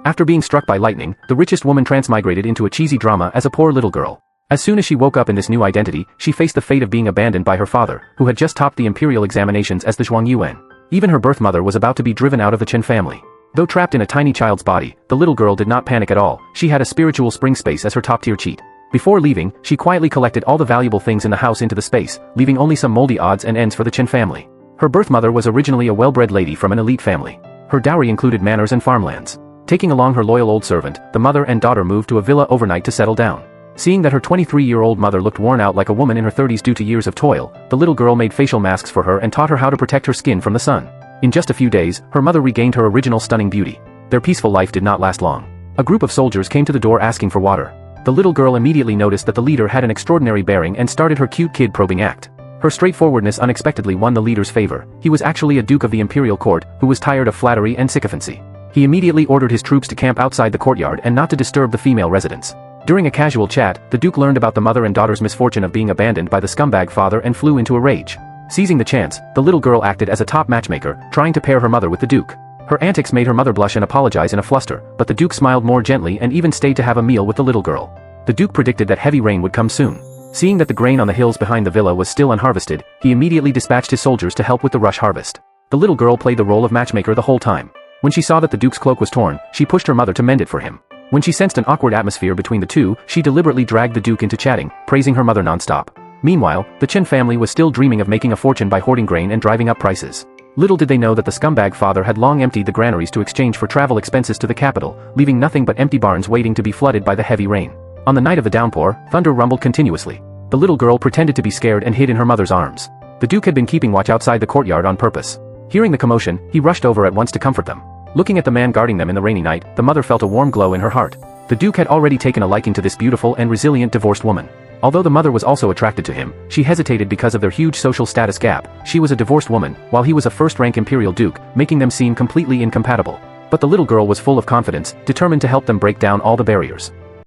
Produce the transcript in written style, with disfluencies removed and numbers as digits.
After being struck by lightning, the richest woman transmigrated into a cheesy drama as a poor little girl. As soon as she woke up in this new identity, she faced the fate of being abandoned by her father, who had just topped the imperial examinations as the Zhuangyuan. Even her birth mother was about to be driven out of the Chen family. Though trapped in a tiny child's body, the little girl did not panic at all. She had a spiritual spring space as her top-tier cheat. Before leaving, she quietly collected all the valuable things in the house into the space, leaving only some moldy odds and ends for the Chen family. Her birth mother was originally a well-bred lady from an elite family. Her dowry included manors and farmlands. Taking along her loyal old servant, the mother and daughter moved to a villa overnight to settle down. Seeing that her 23-year-old mother looked worn out like a woman in her 30s due to years of toil, the little girl made facial masks for her and taught her how to protect her skin from the sun. In just a few days, her mother regained her original stunning beauty. Their peaceful life did not last long. A group of soldiers came to the door asking for water. The little girl immediately noticed that the leader had an extraordinary bearing and started her cute kid probing act. Her straightforwardness unexpectedly won the leader's favor. He was actually a duke of the imperial court, who was tired of flattery and sycophancy. He immediately ordered his troops to camp outside the courtyard and not to disturb the female residents. During a casual chat, the duke learned about the mother and daughter's misfortune of being abandoned by the scumbag father and flew into a rage. Seizing the chance, the little girl acted as a top matchmaker, trying to pair her mother with the duke. Her antics made her mother blush and apologize in a fluster, but the duke smiled more gently and even stayed to have a meal with the little girl. The duke predicted that heavy rain would come soon. Seeing that the grain on the hills behind the villa was still unharvested, he immediately dispatched his soldiers to help with the rush harvest. The little girl played the role of matchmaker the whole time. When she saw that the duke's cloak was torn, she pushed her mother to mend it for him. When she sensed an awkward atmosphere between the two, she deliberately dragged the duke into chatting, praising her mother non-stop. Meanwhile, the Chen family was still dreaming of making a fortune by hoarding grain and driving up prices. Little did they know that the scumbag father had long emptied the granaries to exchange for travel expenses to the capital, leaving nothing but empty barns waiting to be flooded by the heavy rain. On the night of the downpour, thunder rumbled continuously. The little girl pretended to be scared and hid in her mother's arms. The duke had been keeping watch outside the courtyard on purpose. Hearing the commotion, he rushed over at once to comfort them. Looking at the man guarding them in the rainy night, the mother felt a warm glow in her heart. The duke had already taken a liking to this beautiful and resilient divorced woman. Although the mother was also attracted to him, she hesitated because of their huge social status gap. She was a divorced woman, while he was a first-rank imperial duke, making them seem completely incompatible. But the little girl was full of confidence, determined to help them break down all the barriers.